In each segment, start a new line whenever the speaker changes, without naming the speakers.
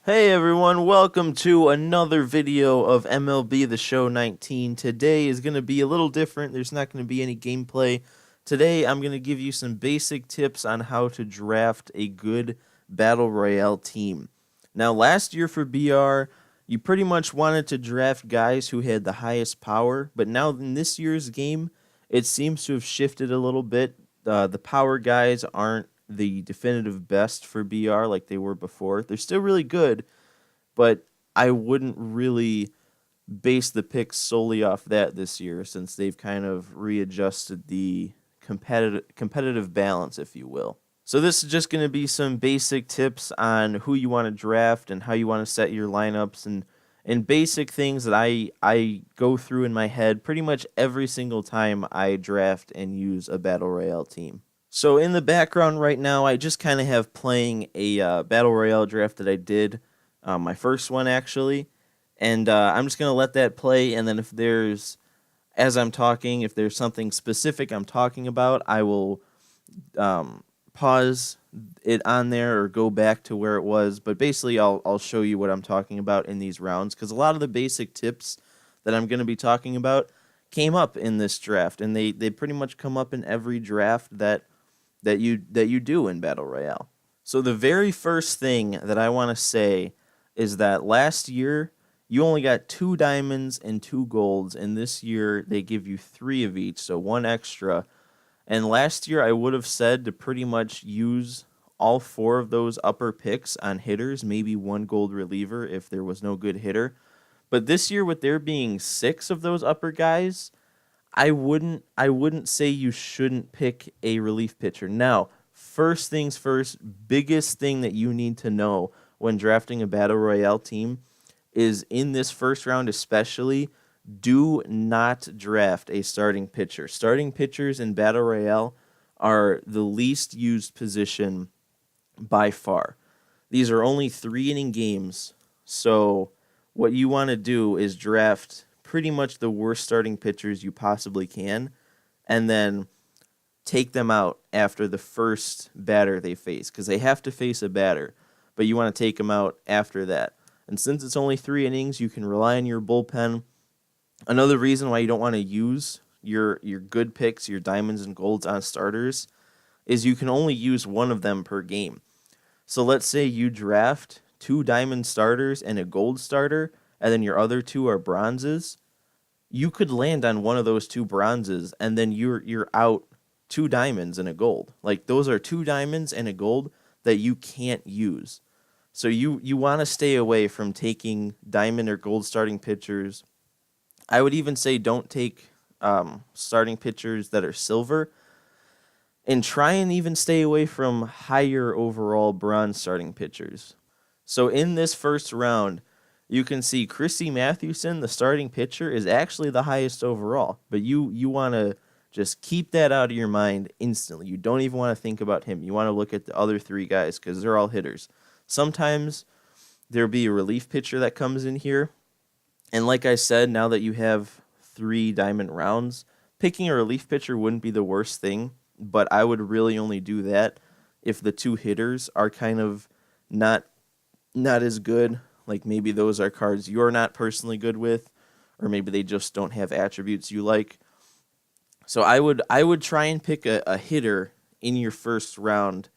Hey everyone, welcome to another video of MLB The Show 19. Today is going to be a little different. There's not going to be any gameplay. Today I'm going to give you some basic tips on how to draft a good Battle Royale team. Now last year for BR, you pretty much wanted to draft guys who had the highest power, but now in this year's game, it seems to have shifted a little bit. The power guys aren't the definitive best for BR like they were before. They're still really good, but I wouldn't really base the picks solely off that this year since they've kind of readjusted the competitive balance, if you will. So this is just going to be some basic tips on who you want to draft and how you want to set your lineups and basic things that I go through in my head pretty much every single time I draft and use a Battle Royale team. So in the background right now, I just kind of have playing a Battle Royale draft that I did, my first one actually, and I'm just going to let that play, and then if there's, as I'm talking, if there's something specific I'm talking about, I will pause it on there or go back to where it was, but basically I'll show you what I'm talking about in these rounds, because a lot of the basic tips that I'm going to be talking about came up in this draft, and they pretty much come up in every draft that you do in Battle Royale. So the very first thing that I want to say is that last year you only got 2 diamonds and 2 golds, and this year they give you 3 of each, so 1 extra. And last year I would have said to pretty much use all 4 of those upper picks on hitters, maybe 1 gold reliever if there was no good hitter. But this year, with there being 6 of those upper guys, I wouldn't say you shouldn't pick a relief pitcher. Now, first things first, biggest thing that you need to know when drafting a Battle Royale team is in this first round especially, do not draft a starting pitcher. Starting pitchers in Battle Royale are the least used position by far. These are only 3-inning games, so what you want to do is draft pretty much the worst starting pitchers you possibly can, and then take them out after the first batter they face, because they have to face a batter, but you want to take them out after that. And since it's only 3 innings, you can rely on your bullpen. Another reason why you don't want to use your good picks, your diamonds and golds on starters, is you can only use 1 of them per game. So let's say you draft 2 diamond starters and a gold starter, and then your other 2 are bronzes. You could land on one of those 2 bronzes, and then you're out 2 diamonds and a gold. Like, those are 2 diamonds and a gold that you can't use. So you want to stay away from taking diamond or gold starting pitchers. I would even say don't take starting pitchers that are silver, and try and even stay away from higher overall bronze starting pitchers. So in this first round, you can see Chrissy Mathewson, the starting pitcher, is actually the highest overall. But you want to just keep that out of your mind instantly. You don't even want to think about him. You want to look at the other 3 guys because they're all hitters. Sometimes there'll be a relief pitcher that comes in here. And like I said, now that you have 3 diamond rounds, picking a relief pitcher wouldn't be the worst thing. But I would really only do that if the 2 hitters are kind of not as good. Like, maybe those are cards you're not personally good with, or maybe they just don't have attributes you like. So I would try and pick a hitter in your first round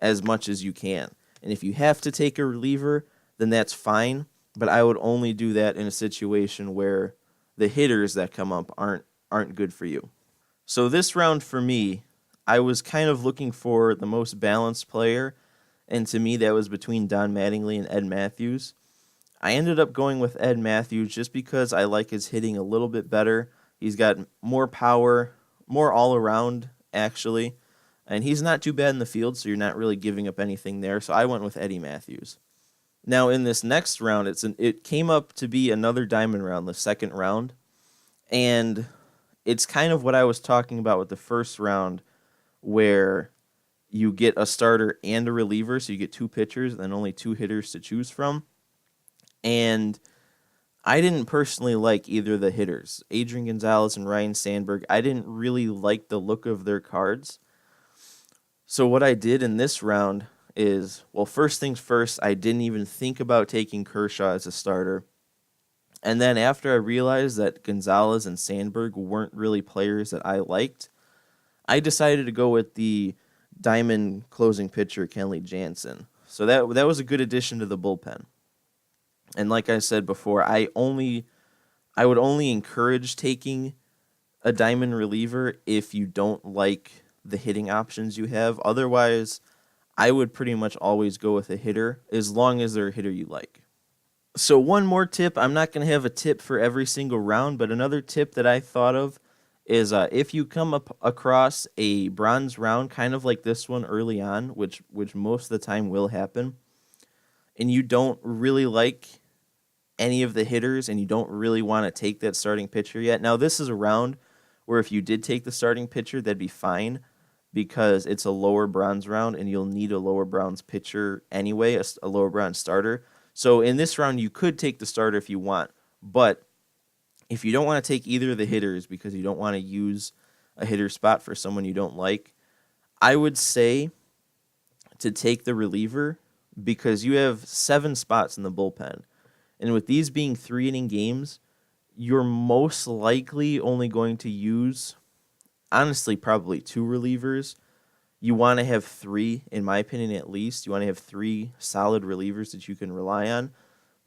as much as you can. And if you have to take a reliever, then that's fine. But I would only do that in a situation where the hitters that come up aren't good for you. So this round for me, I was kind of looking for the most balanced player, and to me that was between Don Mattingly and Ed Matthews. I ended up going with Ed Matthews just because I like his hitting a little bit better. He's got more power, more all around, actually. And he's not too bad in the field, so you're not really giving up anything there. So I went with Eddie Matthews. Now, in this next round, it came up to be another diamond round, the second round. And it's kind of what I was talking about with the first round, where you get a starter and a reliever, so you get 2 pitchers and only 2 hitters to choose from. And I didn't personally like either of the hitters, Adrian Gonzalez and Ryan Sandberg. I didn't really like the look of their cards. So what I did in this round is, well, first things first, I didn't even think about taking Kershaw as a starter. And then after I realized that Gonzalez and Sandberg weren't really players that I liked, I decided to go with the diamond closing pitcher, Kenley Jansen. So that was a good addition to the bullpen. And like I said before, I would only encourage taking a diamond reliever if you don't like the hitting options you have. Otherwise, I would pretty much always go with a hitter as long as they're a hitter you like. So one more tip, I'm not going to have a tip for every single round, but another tip that I thought of is if you come up across a bronze round, kind of like this one early on, which most of the time will happen, and you don't really like any of the hitters and you don't really want to take that starting pitcher yet. Now, this is a round where if you did take the starting pitcher, that'd be fine because it's a lower bronze round and you'll need a lower bronze pitcher anyway, a lower bronze starter. So in this round, you could take the starter if you want, but if you don't want to take either of the hitters because you don't want to use a hitter spot for someone you don't like, I would say to take the reliever because you have 7 spots in the bullpen. And with these being 3-inning games, you're most likely only going to use, honestly, probably 2 relievers. You want to have 3, in my opinion, at least. You want to have 3 solid relievers that you can rely on.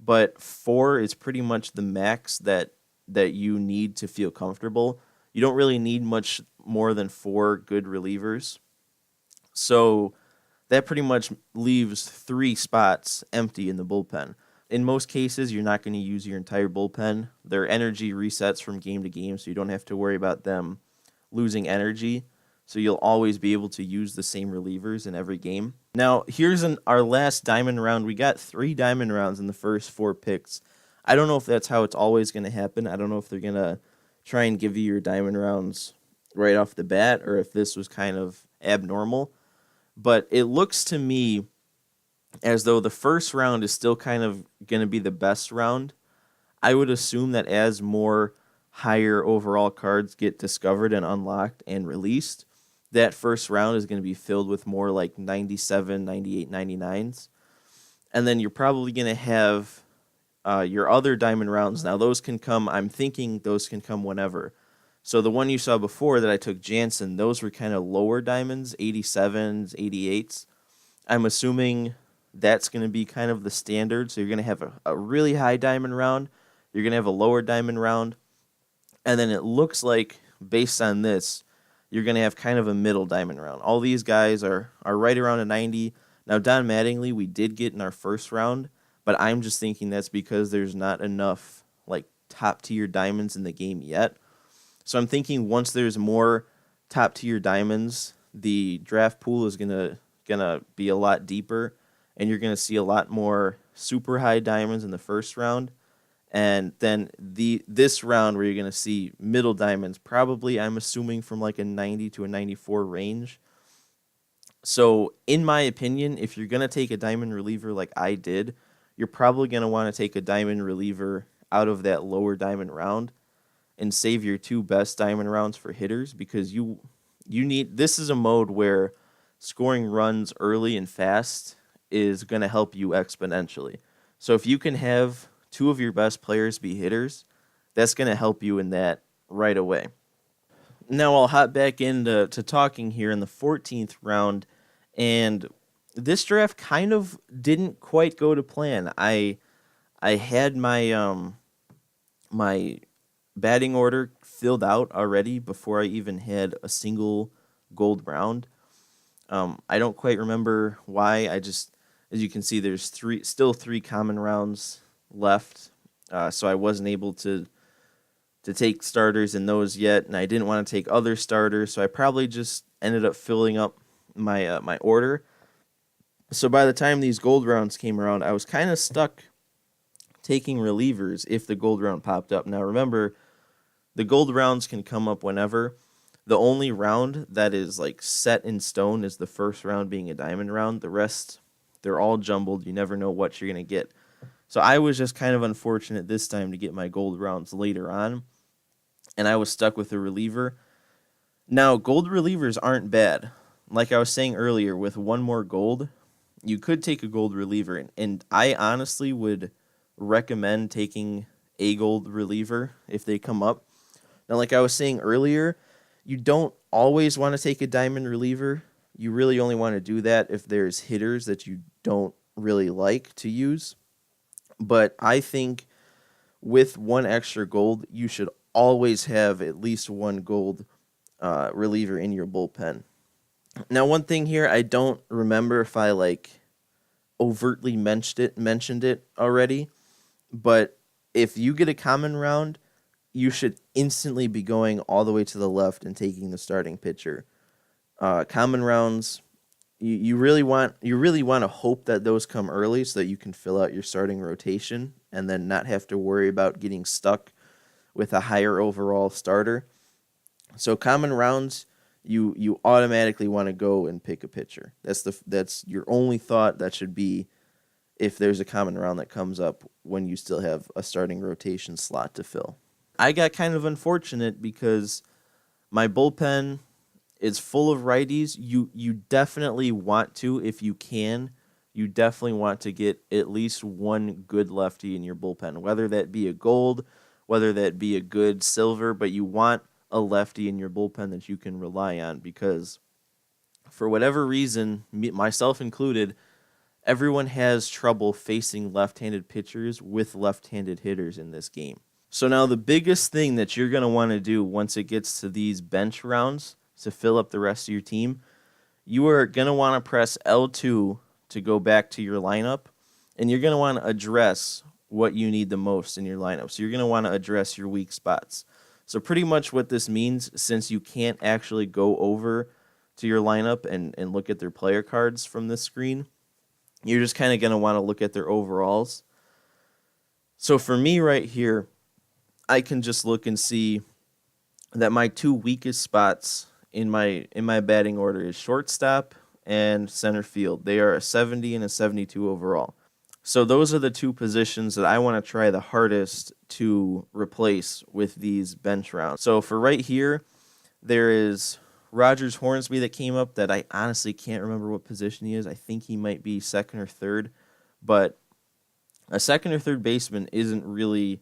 But 4 is pretty much the max that you need to feel comfortable. You don't really need much more than 4 good relievers. So that pretty much leaves 3 spots empty in the bullpen. In most cases, you're not going to use your entire bullpen. Their energy resets from game to game, so you don't have to worry about them losing energy. So you'll always be able to use the same relievers in every game. Now, here's our last diamond round. We got 3 diamond rounds in the first 4 picks. I don't know if that's how it's always going to happen. I don't know if they're going to try and give you your diamond rounds right off the bat or if this was kind of abnormal. But it looks to me as though the first round is still kind of going to be the best round. I would assume that as more higher overall cards get discovered and unlocked and released, that first round is going to be filled with more like 97, 98, 99s. And then you're probably going to have your other diamond rounds. Now, those can come, I'm thinking those can come whenever. So the one you saw before that I took Jansen, those were kind of lower diamonds, 87s, 88s. I'm assuming that's going to be kind of the standard. So you're going to have a really high diamond round. You're going to have a lower diamond round. And then it looks like, based on this, you're going to have kind of a middle diamond round. All these guys are right around a 90. Now, Don Mattingly, we did get in our first round, but I'm just thinking that's because there's not enough like top-tier diamonds in the game yet. So I'm thinking once there's more top-tier diamonds, the draft pool is gonna be a lot deeper, and you're going to see a lot more super high diamonds in the first round. And then this round where you're going to see middle diamonds, probably I'm assuming from like a 90 to a 94 range. So in my opinion, if you're going to take a diamond reliever like I did, you're probably going to want to take a diamond reliever out of that lower diamond round and save your 2 best diamond rounds for hitters because you need, this is a mode where scoring runs early and fast is going to help you exponentially. So if you can have 2 of your best players be hitters, that's going to help you in that right away. Now I'll hop back into talking here in the 14th round, and this draft kind of didn't quite go to plan. I had my my batting order filled out already before I even had a single gold round. I don't quite remember why. I just, as you can see, there's still 3 common rounds left, so I wasn't able to take starters in those yet, and I didn't want to take other starters, so I probably just ended up filling up my my order. So by the time these gold rounds came around, I was kind of stuck taking relievers if the gold round popped up. Now remember, the gold rounds can come up whenever. The only round that is like set in stone is the first round being a diamond round. The rest, they're all jumbled. You never know what you're going to get. So I was just kind of unfortunate this time to get my gold rounds later on, and I was stuck with a reliever. Now, gold relievers aren't bad. Like I was saying earlier, with 1 more gold, you could take a gold reliever, and I honestly would recommend taking a gold reliever if they come up. Now, like I was saying earlier, you don't always want to take a diamond reliever. You really only want to do that if there's hitters that you don't really like to use. But I think with one extra gold, you should always have at least one gold reliever in your bullpen. Now, one thing here, I don't remember if I overtly mentioned it already, but if you get a common round, you should instantly be going all the way to the left and taking the starting pitcher. Common rounds, you really want to hope that those come early so that you can fill out your starting rotation and then not have to worry about getting stuck with a higher overall starter. So common rounds, you automatically want to go and pick a pitcher. That's your only thought. That should be if there's a common round that comes up when you still have a starting rotation slot to fill. I got kind of unfortunate because my bullpen is full of righties. You definitely want to, if you can, you definitely want to get at least one good lefty in your bullpen, whether that be a gold, whether that be a good silver, but you want a lefty in your bullpen that you can rely on because for whatever reason, myself included, everyone has trouble facing left-handed pitchers with left-handed hitters in this game. So now the biggest thing that you're going to want to do once it gets to these bench rounds to fill up the rest of your team, you are going to want to press L2 to go back to your lineup, and you're going to want to address what you need the most in your lineup. So you're going to want to address your weak spots. So pretty much what this means, since you can't actually go over to your lineup and look at their player cards from this screen, you're just kind of going to want to look at their overalls. So for me right here, I can just look and see that my two weakest spots in my batting order is shortstop and center field. They are a 70 and a 72 overall. So those are the two positions that I want to try the hardest to replace with these bench rounds. So for right here, there is Rogers Hornsby that came up that I honestly can't remember what position he is. I think he might be second or third, but a second or third baseman isn't really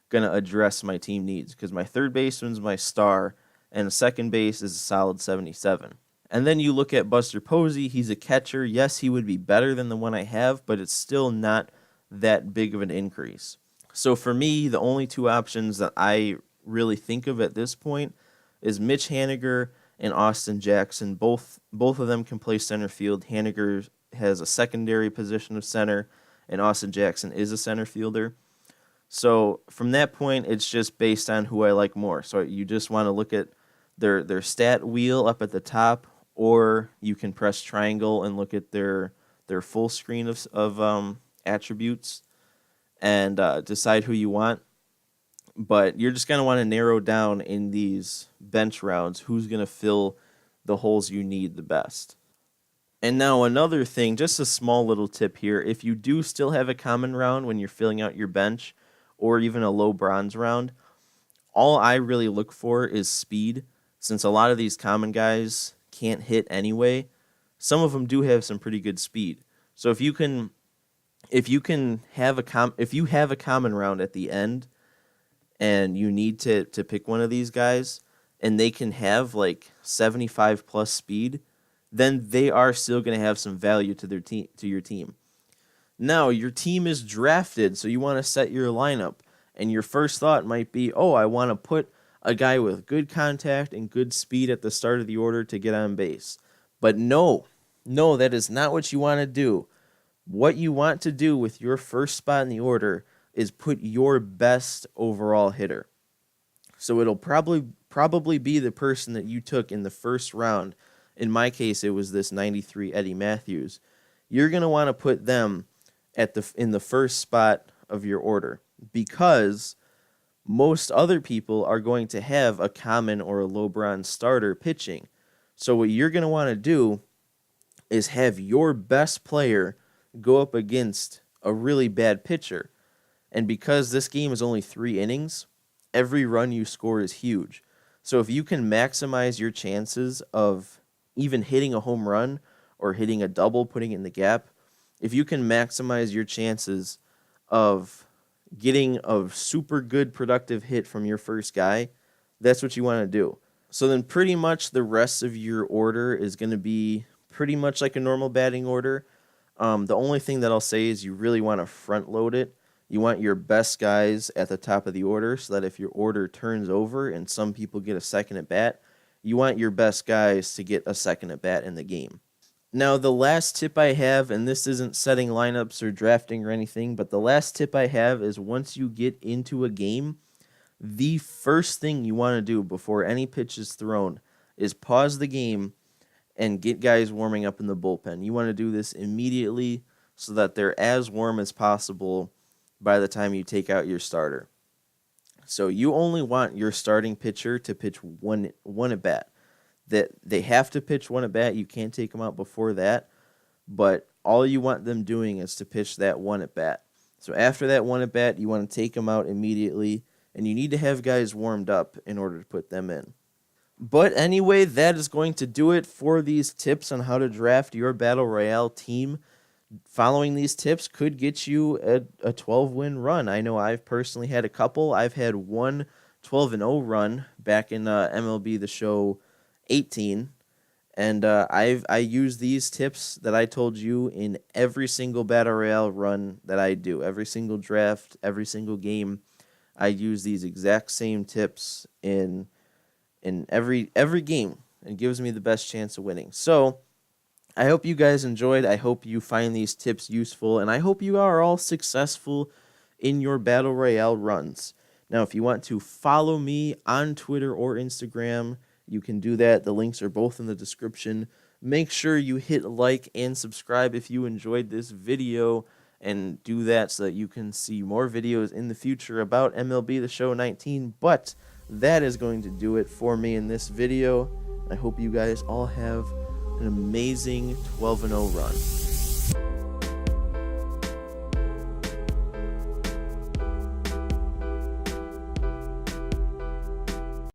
going to address my team needs because my third baseman's my star and second base is a solid 77. And then you look at Buster Posey, he's a catcher. Yes, he would be better than the one I have, but it's still not that big of an increase. So for me, the only two options that I really think of at this point is Mitch Haniger and Austin Jackson. Both of them can play center field. Haniger has a secondary position of center, and Austin Jackson is a center fielder. So from that point, it's just based on who I like more. So you just want to look at their stat wheel up at the top, or you can press triangle and look at their full screen of attributes and decide who you want. But you're just going to want to narrow down in these bench rounds who's going to fill the holes you need the best. And now another thing, just a small little tip here. If you do still have a common round when you're filling out your bench or even a low bronze round, all I really look for is speed. Since a lot of these common guys can't hit anyway, some of them do have some pretty good speed. So if you have a common round at the end and you need to pick one of these guys and they can have like 75 plus speed, then they are still going to have some value to your team. Now, your team is drafted, so you want to set your lineup, and your first thought might be, oh, I want to put a guy with good contact and good speed at the start of the order to get on base. But no, that is not what you want to do. What you want to do with your first spot in the order is put your best overall hitter. So it'll probably be the person that you took in the first round. In my case, it was this 93 Eddie Matthews. You're going to want to put them in the first spot of your order because most other people are going to have a common or a low bronze starter pitching. So what you're going to want to do is have your best player go up against a really bad pitcher. And because this game is only 3 innings, every run you score is huge. So if you can maximize your chances of even hitting a home run or hitting a double, putting it in the gap, if you can maximize your chances of getting a super good productive hit from your first guy, that's what you want to do. So then pretty much the rest of your order is going to be pretty much like a normal batting order. The only thing that I'll say is you really want to front load it. You want your best guys at the top of the order so that if your order turns over and some people get a second at bat, you want your best guys to get a second at bat in the game. Now, the last tip I have, and this isn't setting lineups or drafting or anything, but the last tip I have is once you get into a game, the first thing you want to do before any pitch is thrown is pause the game and get guys warming up in the bullpen. You want to do this immediately so that they're as warm as possible by the time you take out your starter. So you only want your starting pitcher to pitch one at bat. That they have to pitch one at bat. You can't take them out before that, but all you want them doing is to pitch that one at bat. So after that one at bat, you want to take them out immediately, and you need to have guys warmed up in order to put them in. But anyway, that is going to do it for these tips on how to draft your Battle Royale team. Following these tips could get you a 12-win run. I know I've personally had a couple. I've had one 12-0 run back in MLB The Show 18, and I use these tips that I told you in every single Battle Royale run that I do. Every single draft, every single game, I use these exact same tips in every game. It gives me the best chance of winning. So I hope you guys enjoyed. I hope you find these tips useful, and I hope you are all successful in your Battle Royale runs. Now, if you want to follow me on Twitter or Instagram, you can do that. The links are both in the description. Make sure you hit like and subscribe if you enjoyed this video, and do that so that you can see more videos in the future about MLB The Show 19. But that is going to do it for me in this video. I hope you guys all have an amazing 12-0 run.